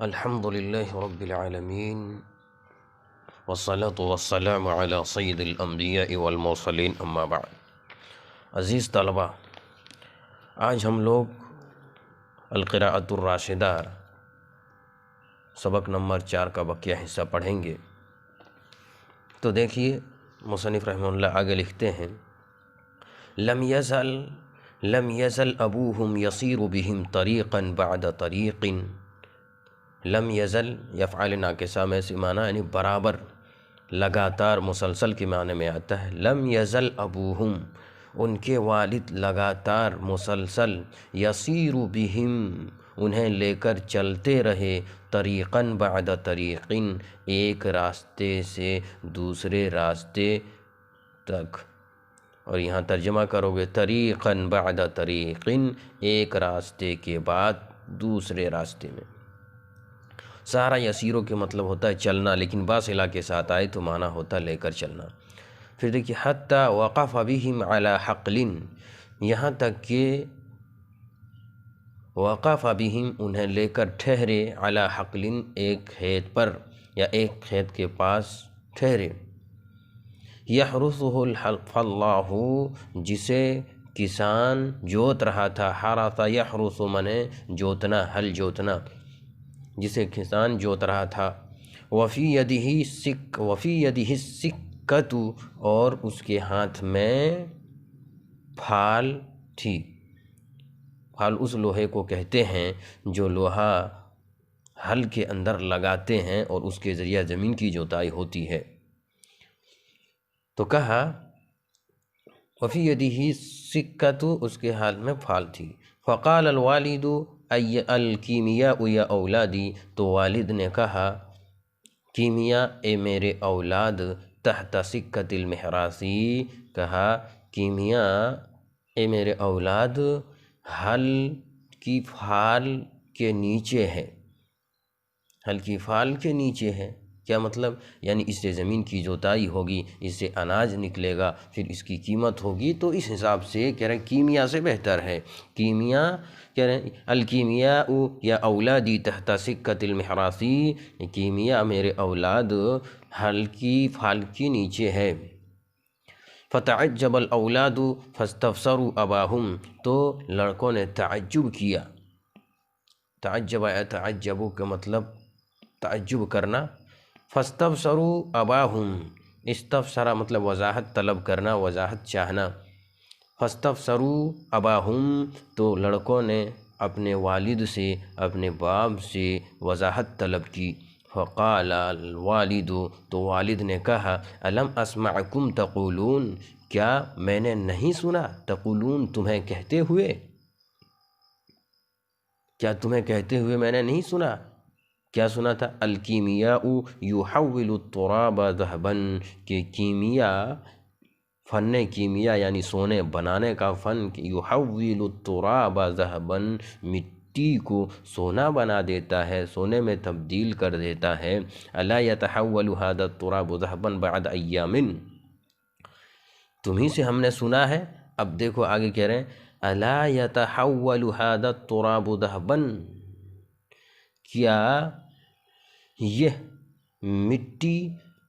الحمد للہ رب العالمین والصلاة والسلام علی سید الانبیاء والمرسلین اما بعد۔ عزیز طلبہ، آج ہم لوگ القراءۃ الراشدہ سبق نمبر 4 کا بقیہ حصہ پڑھیں گے۔ تو دیکھیے مصنف رحمہ اللہ آگے لکھتے ہیں، لم یزل ابوہم یصیر بہم طریقا بعد طریق۔ لم یزل یفعل ناقصہ میں سے معنی یعنی برابر، لگاتار، مسلسل کے معنی میں آتا ہے۔ لم یزل ابوہم، ان کے والد لگاتار مسلسل، یسیر بہم، انہیں لے کر چلتے رہے، طریقاً بعد طریقن، ایک راستے سے دوسرے راستے تک۔ اور یہاں ترجمہ کرو گے طریقاً بعد طریقن، ایک راستے کے بعد دوسرے راستے میں۔ سارا یسیروں کے مطلب ہوتا ہے چلنا، لیکن بعض صلہ کے ساتھ آئے تو معنی ہوتا ہے لے کر چلنا۔ پھر دیکھیے حتی وقف بہم علی حقل، یہاں تک کہ وقف بہم، انہیں لے کر ٹھہرے، علی حقل، ایک کھیت پر یا ایک کھیت کے پاس ٹھہرے۔ یحرثہ الفلاح، جسے کسان جوت رہا تھا، حرث یحرث منے جوتنا، ہل جوتنا، جسے کسان جوت رہا تھا۔ وفی یدہ السکۃ، اور اس کے ہاتھ میں پھال تھی۔ پھال اس لوہے کو کہتے ہیں جو لوہا ہل کے اندر لگاتے ہیں اور اس کے ذریعہ زمین کی جوتائی ہوتی ہے۔ تو کہا وفی یدہ السکۃ، اس کے ہاتھ میں پھال تھی۔ فقال الوالد الکیمیاء یا اولادی، تو والد نے کہا کیمیا اے میرے اولاد، تحت سکۃ المحراثی، کہا کیمیا اے میرے اولاد ہل کی پھال کے نیچے ہے۔ ہل کی پھال کے نیچے ہے کیا مطلب؟ یعنی اس سے زمین کی جوتائی ہوگی، اس سے اناج نکلے گا، پھر اس کی قیمت ہوگی، تو اس حساب سے کہہ رہے ہیں کیمیا سے بہتر ہے۔ کیمیا کہہ رہے ہیں الکیمیاء یا اولادی تحت سکۃ المحراثی، کیمیا میرے اولاد ہل کی پھال کے نیچے ہے۔ فتعجب الاولاد فاستفسروا اباہم، تو لڑکوں نے تعجب کیا۔ تعجب تعجب کا مطلب تعجب کرنا۔ فاستفسروا اباہم، استفسرا مطلب وضاحت طلب کرنا، وضاحت چاہنا۔ فاستفسروا اباہم، تو لڑکوں نے اپنے والد سے، اپنے باپ سے وضاحت طلب کی۔ فقال الوالد، تو والد نے کہا الم اسمعکم تقولون، کیا میں نے نہیں سنا، تقولون تمہیں کہتے ہوئے، کیا تمہیں کہتے ہوئے میں نے نہیں سنا؟ کیا سنا تھا؟ الکیمیاء یحول التراب ذهبا، کہ کیمیا، فن کیمیا یعنی سونے بنانے کا فن، یحول التراب ذهبا، مٹی کو سونا بنا دیتا ہے، سونے میں تبدیل کر دیتا ہے۔ الا يتحول هذا التراب ذهبا بعد ایام، تمہیں سے ہم نے سنا ہے۔ اب دیکھو آگے کہہ رہے ہیں الا يتحول هذا التراب ذهبا، کیا یہ مٹی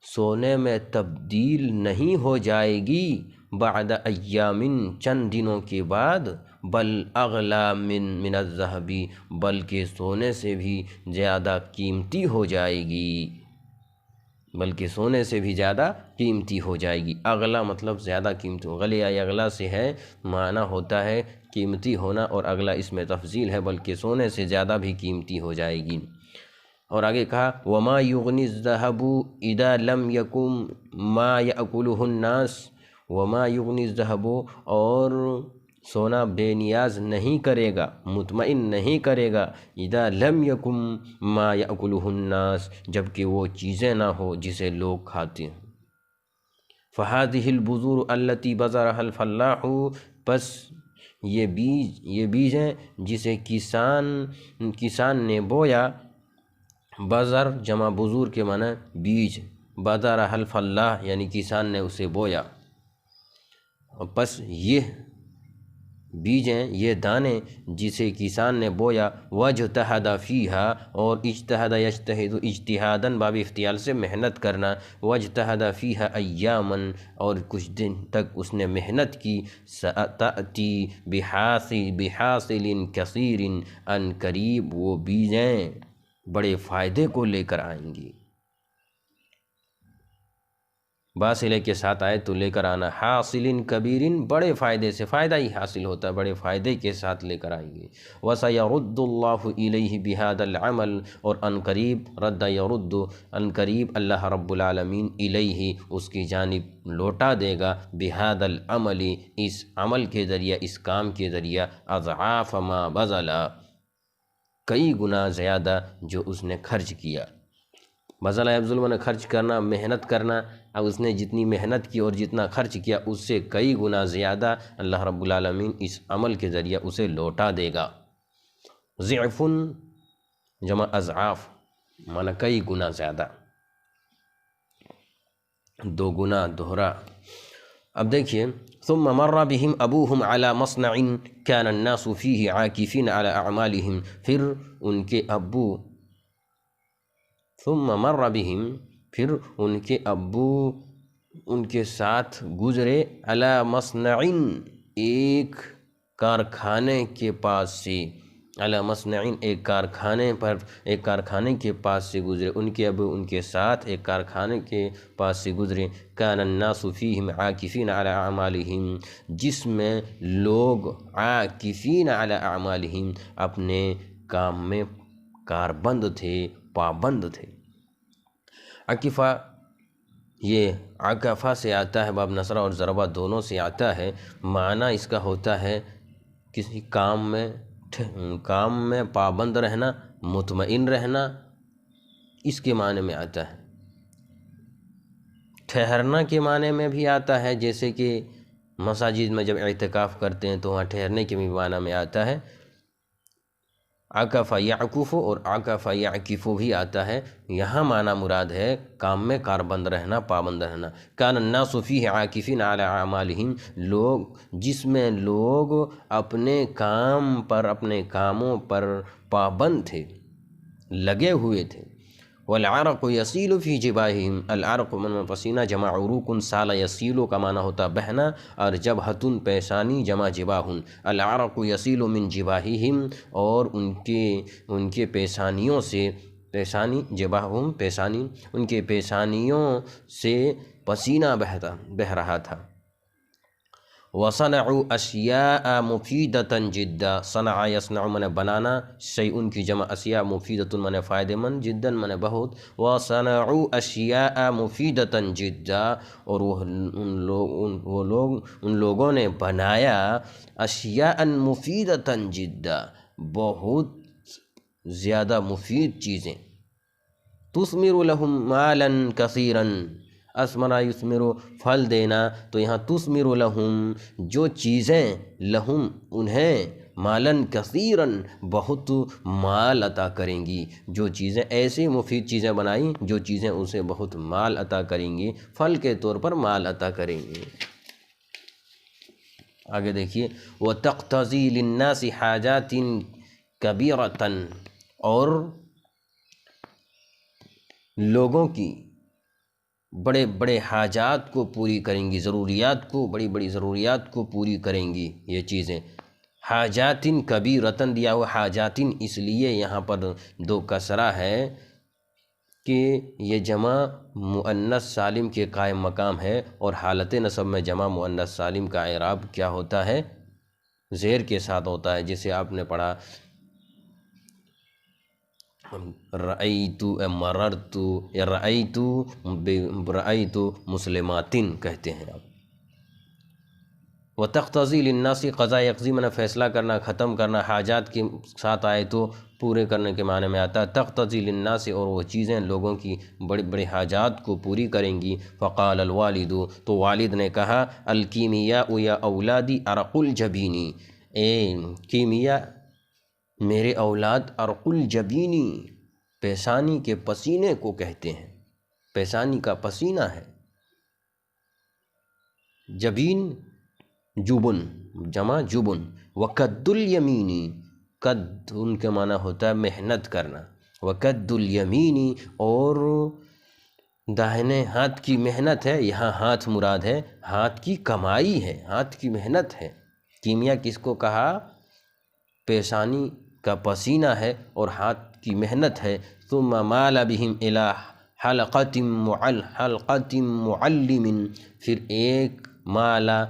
سونے میں تبدیل نہیں ہو جائے گی، بعد ایام، چند دنوں کے بعد، بل اغلی من الذهب، بلکہ سونے سے بھی زیادہ قیمتی ہو جائے گی، بلکہ سونے سے بھی زیادہ قیمتی ہو جائے گی۔ اغلا مطلب زیادہ قیمتی، غلیا یا اغلا سے ہے، معنی ہوتا ہے قیمتی ہونا، اور اغلا اس میں تفضیل ہے، بلکہ سونے سے زیادہ بھی قیمتی ہو جائے گی۔ اور آگے کہا وما یغنی الذهب اذا لم یکن ما یأکلہ الناس، وما یغنی الذهب، اور سونا بے نیاز نہیں کرے گا، مطمئن نہیں کرے گا، اذا لم یکن ما یأکلہ الناس، جبکہ وہ چیزیں نہ ہو جسے لوگ کھاتے ہیں۔ فهذه البذور التي بذرها الفلاح، پس یہ بیج ہیں جسے کسان نے بویا۔ بذر جمع بذور کے معنی بیج، بذرها الفلاح یعنی کسان نے اسے بویا۔ پس یہ بیجیں یہ دانے جسے کسان نے بویا، وجتہد فیہا اور اجتہد یجتہد اجتہاداً باب افتعال سے محنت کرنا، وجتہد فیہا ایاماً اور کچھ دن تک اس نے محنت کی، ستأتی بحاصل کثیر ان قریب وہ بیجیں بڑے فائدے کو لے کر آئیں گی۔ باصلے کے ساتھ آئے تو لے کر آنا، حاصل کبیر بڑے فائدے سے، فائدہ ہی حاصل ہوتا ہے، بڑے فائدے کے ساتھ لے کر آئیں گے۔ وَسَيَرُدُّ اللَّهُ إِلَيْهِ بِهَذَا الْعَمَلِ اور ان قریب رد یرد ان قریب اللہ رب العالمین الیہ اس کی جانب لوٹا دے گا، بِهَذَا الْعَمَلِ اس عمل کے ذریعہ، اس کام کے ذریعہ، اضعاف ما بذل کئی گنا زیادہ جو اس نے خرچ کیا۔ بذل یبذل نے خرچ کرنا، محنت کرنا، اب اس نے جتنی محنت کی اور جتنا خرچ کیا اس سے کئی گنا زیادہ اللہ رب العالمین اس عمل کے ذریعہ اسے لوٹا دے گا۔ ضعف جمع اضعاف معنی کئی گنا زیادہ، دو گنا دوہرا۔ اب دیکھیے، ثم مر بهم ابوهم على مصنع كان الناس فيه عاكفين على اعمالهم، پھر ان کے ابو، ثم مر بهم پھر ان کے ابو ان کے ساتھ گزرے، علی مصنع ایک کارخانے کے پاس سے، علی مصنع ایک کارخانے پر، ایک کارخانے کے پاس سے گزرے، ان کے ابو ان کے ساتھ ایک کارخانے کے پاس سے گزرے، کان الناس فیہم عاکفین علی اعمالہم جس میں لوگ عاکفین علی اعمالہم اپنے کام میں کاربند تھے، پابند تھے۔ عکفہ یہ عکفہ سے آتا ہے، باب نصرہ اور ضربہ دونوں سے آتا ہے، معنی اس کا ہوتا ہے کسی کام میں پابند رہنا، مطمئن رہنا، اس کے معنی میں آتا ہے۔ ٹھہرنا کے معنی میں بھی آتا ہے، جیسے کہ مساجد میں جب اعتکاف کرتے ہیں تو وہاں ٹھہرنے کے بھی معنی میں آتا ہے۔ عکف یعکف اور عکف یعکف بھی آتا ہے، یہاں معنی مراد ہے کام میں کاربند رہنا، پابند رہنا۔ کان الناس فیہ عاکفین علی اعمالہم جس میں لوگ اپنے کام پر، اپنے کاموں پر پابند تھے، لگے ہوئے تھے۔ والعرق یسیل فی جباہہم، العرق من پسینہ جمع عروق، سال یسیل کا معنی ہوتا بہنا، اور جبہۃ پیشانی جمع جباہ، العرق یسیل من جباہہم اور ان کے پیشانیوں سے، پیشانی جباہہم پیشانی، ان کے پیشانیوں سے پسینہ بہہ رہا تھا۔ وَصَنَعُوا أَشْيَاءَ مُفِيدَةً جِدًّا، صنع یصنع من بنانا، شیء کی جمع اشیاء، مفیدۃ من فائدہ مند، جدًا من بہت، وَصَنَعُوا أَشْيَاءَ مُفِيدَةً جِدًّا اور ان لوگوں نے بنایا، اشیاء مفیدةً جدًا بہت زیادہ مفید چیزیں، تثمر لهم مالا کثیرا، اسمرا یثمر پھل دینا، تو یہاں تثمر لہم جو چیزیں، لہم انہیں، مالن کثیرن بہت مال عطا کریں گی، جو چیزیں ایسی مفید چیزیں بنائیں جو چیزیں اسے بہت مال عطا کریں گی، پھل کے طور پر مال عطا کریں گی۔ آگے دیکھیے، وَتَقْتَضِي لِلنَّاسِ حَاجَاتٍ كَبِيرَةً اور لوگوں کی بڑے بڑے حاجات کو پوری کریں گی، ضروریات کو، بڑی بڑی ضروریات کو پوری کریں گی یہ چیزیں۔ حاجاتن کبیرتن دیا ہوا، حاجاتن اس لیے یہاں پر دو کسرہ ہے کہ یہ جمع مؤنث سالم کے قائم مقام ہے، اور حالت نصب میں جمع مؤنث سالم کا اعراب کیا ہوتا ہے؟ زیر کے ساتھ ہوتا ہے، جسے آپ نے پڑھا رأیت مررت یا رأیت مسلماتن کہتے ہیں آپ۔ وَتَقْتَضِي لِلنَّاسِ قضا یقضی میں فیصلہ کرنا، ختم کرنا، حاجات کے ساتھ آئے تو پورے کرنے کے معنی میں آتا ہے۔ تقتضی للناس اور وہ چیزیں لوگوں کی بڑی بڑی حاجات کو پوری کریں گی۔ فقال الوالد تو والد نے کہا، الکیمیاء یا اولادی ارق الجبینی، اے کیمیا میرے اولاد، ارق الجبینی پیشانی کے پسینے کو کہتے ہیں، پیشانی کا پسینہ ہے۔ جبین جبن جمع جبن، وقد الیمینی، قد ان کے معنی ہوتا ہے محنت کرنا، وقد الیمینی، اور داہنے ہاتھ کی محنت ہے، یہاں ہاتھ مراد ہے، ہاتھ کی کمائی ہے، ہاتھ کی محنت ہے۔ کیمیا کس کو کہا؟ پیشانی کا پسینہ ہے اور ہاتھ کی محنت ہے۔ ثم مال بہم الی حلقۃ معلم، پھر ایک مالا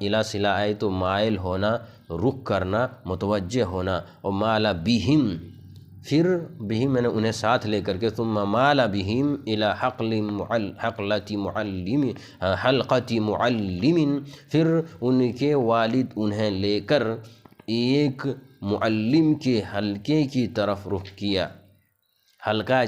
الی صلہ آئے تو مائل ہونا، رخ کرنا، متوجہ ہونا، اور مالا بہم، پھر بہم میں نے انہیں ساتھ لے کر کے، ثم مال بہم الی حلقۃ معلم، پھر ان کے والد انہیں لے کر ایک معلم کے حلقے کی طرف رخ کیا۔ حلقہ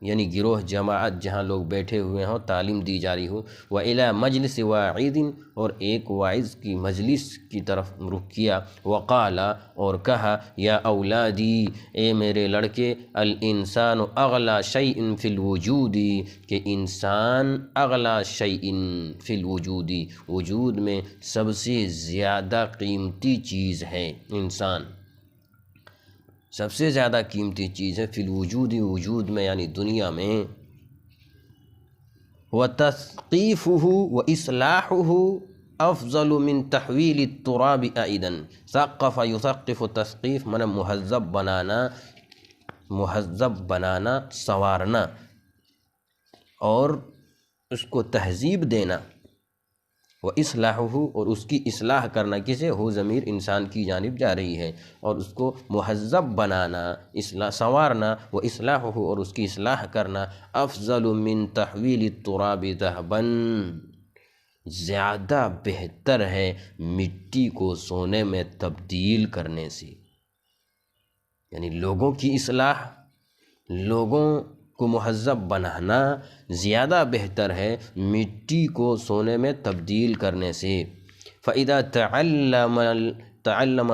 یعنی گروہ، جماعت، جہاں لوگ بیٹھے ہوئے ہوں، تعلیم دی جا رہی ہو۔ وَإِلَى مَجْلِسِ وَاعِظٍ، اور ایک واعظ کی مجلس کی طرف رخ کیا۔ وقال، اور کہا، یا اولادی، اے میرے لڑکے، الانسان اغلی شیء فی الوجود، کہ انسان اغلی شیء فی الوجود، وجود میں سب سے زیادہ قیمتی چیز ہے انسان، سب سے زیادہ قیمتی چیز ہے، فی الوجود، وجود میں یعنی دنیا میں۔ وَتَثْقِيفُهُ وَإِصْلَاحُهُ أَفْضَلُ مِنْ تَحْوِيلِ التُّرَابِ عَائِدًا۔ ثقف یثقف، تثقیف معنی مہذب بنانا، سنوارنا، اور اس کو تہذیب دینا۔ وَإِصْلَاحُهُ، اور اس کی اصلاح کرنا، کسے؟ ہو ضمیر انسان کی جانب جا رہی ہے، اور اس کو مہذب بنانا، سنوارنا، وَإِصْلَاحُهُ، اور اس کی اصلاح کرنا، افضل من تحویل التراب ذهبا، زیادہ بہتر ہے مٹی کو سونے میں تبدیل کرنے سے۔ یعنی لوگوں کی اصلاح، لوگوں کو مہذب بنانا زیادہ بہتر ہے مٹی کو سونے میں تبدیل کرنے سے۔ فَإِذَا تَعَلَّمَ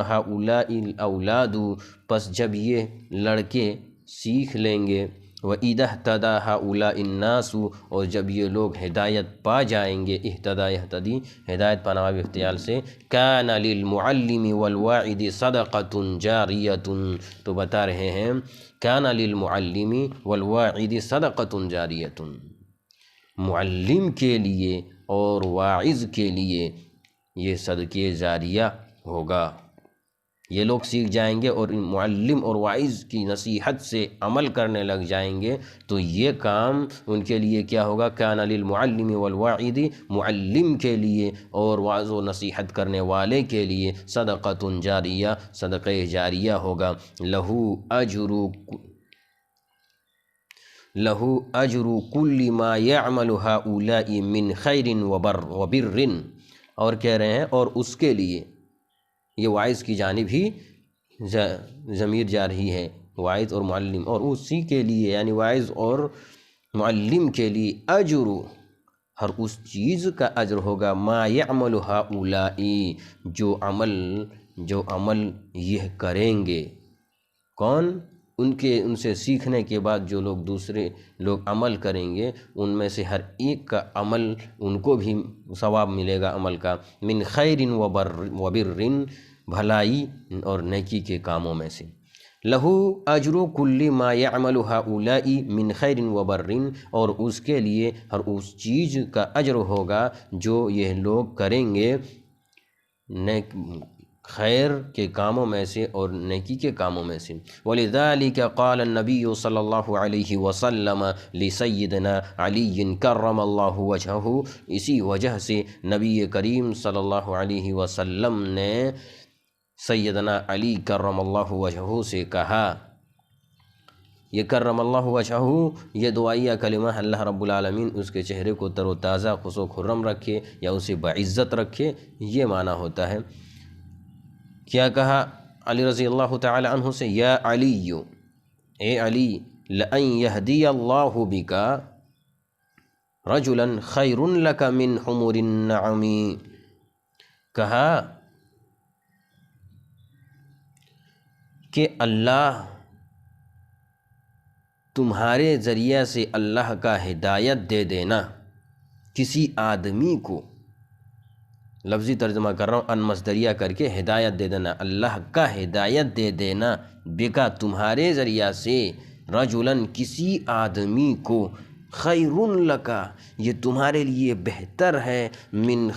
هَؤُلَاءِ الْأَوْلَادُ، پس جب یہ لڑکے سیکھ لیں گے، وَإِذَا اهْتَدَى هَؤُلَاءِ النَّاسُ، اور جب یہ لوگ ہدایت پا جائیں گے، اہتدیٰ یہتدی، ہدایت پانا واو افتعال سے، كَانَ لِلْمُعَلِّمِ وَالْوَاعِدِ صَدَقَةٌ جَارِيَةٌ، تو بتا رہے ہیں كَانَ لِلْمُعَلِّمِ وَالْوَاعِدِ صَدَقَةٌ جَارِيَةٌ، معلم کے لیے اور واعظ کے لیے یہ صدقہ جاریہ ہوگا۔ یہ لوگ سیکھ جائیں گے اور معلم اور واعظ کی نصیحت سے عمل کرنے لگ جائیں گے تو یہ کام ان کے لیے کیا ہوگا؟ کان للمعلم والواعظ، معلم کے لیے اور واعظ و نصیحت کرنے والے کے لیے، صدقۃ جاریہ، صدقہ جاریہ ہوگا۔ لہو اجر کل ما یعمل ہؤلاء من خیر وبر، اور کہہ رہے ہیں اور اس کے لیے، یہ واعظ کی جانب ہی ضمیر جا رہی ہے، واعظ اور معلم، اور اسی کے لیے یعنی واعظ اور معلم کے لیے، اجر، ہر اس چیز کا اجر ہوگا، ما یعمل ہؤلاء، جو عمل یہ کریں گے، کون؟ ان سے سیکھنے کے بعد جو لوگ دوسرے لوگ عمل کریں گے، ان میں سے ہر ایک کا عمل ان کو بھی ثواب ملے گا عمل کا، من خیر وبر، بھلائی اور نیکی کے کاموں میں سے۔ لہو اجر کل ما یعمل ہؤلاء من خیر وبر، اور اس کے لیے ہر اس چیز کا اجر ہوگا جو یہ لوگ کریں گے خیر کے کاموں میں سے اور نیکی کے کاموں میں سے۔ وَلِذَلِكَ قَالَ النَّبِيُّ صلی اللہ علیہ وسلم لِسَيِّدِنَا عَلِيٍّ كَرَّمَ اللّٰهُ وَجْهَهُ، اسی وجہ سے نبی کریم صلی اللہ علیہ وسلم نے سیدنا علی کرم اللہ وجہہ سے کہا، یہ کرم اللہ وجہہ یہ دعائیہ کلمہ، اللہ رب العالمین اس کے چہرے کو تر و تازہ، خوش و خرم رکھے یا اسے بعزت رکھے، یہ معنی ہوتا ہے۔ کیا کہا علی رضی اللہ تعالی عنہ سے؟ یا علی، اے علی، لَأَن يَهْدِيَ اللّٰهُ بِكَ رَجُلًا خَيْرٌ لَكَ مِنْ حُمُرِ النَّعَمِ، کہا کہ اللہ تمہارے ذریعہ سے اللہ کا ہدایت دے دینا کسی آدمی کو، لفظی ترجمہ کر رہا ہوں، ان مصدریہ کر کے ہدایت دے دینا، اللہ کا ہدایت دے دینا، بکا تمہارے ذریعہ سے، رجلاً کسی آدمی کو، خیر لکا یہ تمہارے لیے بہتر ہے، من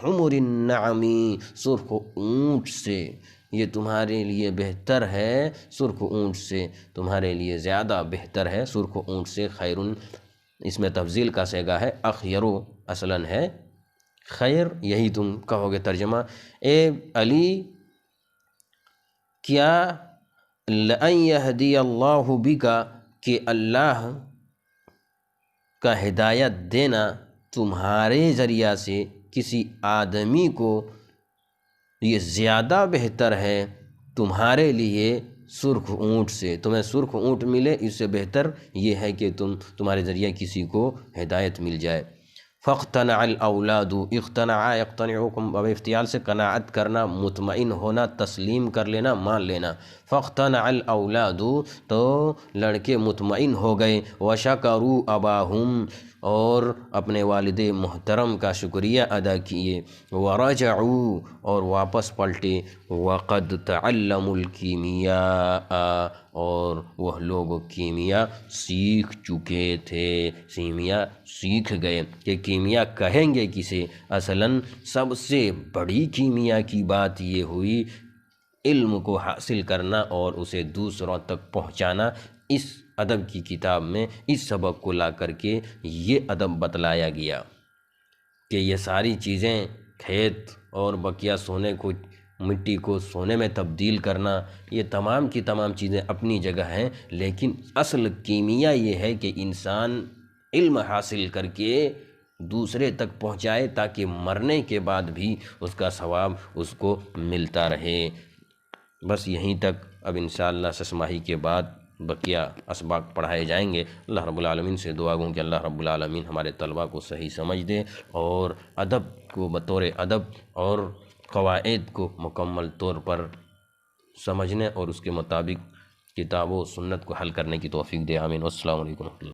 حمر النعم سرخ اونٹ سے، یہ تمہارے لیے بہتر ہے سرخ اونٹ سے، تمہارے لیے زیادہ بہتر ہے سرخ اونٹ سے، خیر اس میں تفضیل کا صیغہ ہے، اخیرو اصلاً ہے خیر، یہی تم کہو گے ترجمہ، اے علی کیا لَأَن يَهْدِيَ اللَّهُ بِكَ کہ اللہ کا ہدایت دینا تمہارے ذریعہ سے کسی آدمی کو، یہ زیادہ بہتر ہے تمہارے لیے سرخ اونٹ سے، تمہیں سرخ اونٹ ملے اس سے بہتر یہ ہے کہ تمہارے ذریعہ کسی کو ہدایت مل جائے۔ فاقتنع الاولاد، اقتنع یقتنعکم باب افتعال سے قناعت کرنا، مطمئن ہونا، تسلیم کر لینا، مان لینا، فاقتنع الاولاد تو لڑکے مطمئن ہو گئے، وشکروا اباہم اور اپنے والد محترم کا شکریہ ادا کیے، ورجعوا اور واپس پلٹے، وقد تعلموا الکیمیاء اور وہ لوگ کیمیا سیکھ چکے تھے، کیمیا سیکھ گئے، کہ کیمیا کہیں گے کسے، اصلاً سب سے بڑی کیمیا کی بات یہ ہوئی علم کو حاصل کرنا اور اسے دوسروں تک پہنچانا۔ اس ادب کی کتاب میں اس سبق کو لا کر کے یہ ادب بتلایا گیا کہ یہ ساری چیزیں، کھیت اور بقیہ سونے کو، مٹی کو سونے میں تبدیل کرنا، یہ تمام کی تمام چیزیں اپنی جگہ ہیں، لیکن اصل کیمیا یہ ہے کہ انسان علم حاصل کر کے دوسرے تک پہنچائے تاکہ مرنے کے بعد بھی اس کا ثواب اس کو ملتا رہے۔ بس یہیں تک، اب انشاءاللہ 6 ماہی کے بعد بقیہ اسباق پڑھائے جائیں گے۔ اللہ رب العالمین سے دعا گوں کہ اللہ رب العالمین ہمارے طلباء کو صحیح سمجھ دے اور ادب کو بطور ادب اور قواعد کو مکمل طور پر سمجھنے اور اس کے مطابق کتاب و سنت کو حل کرنے کی توفیق دے، آمین۔ والسلام علیکم ورحمۃ اللہ۔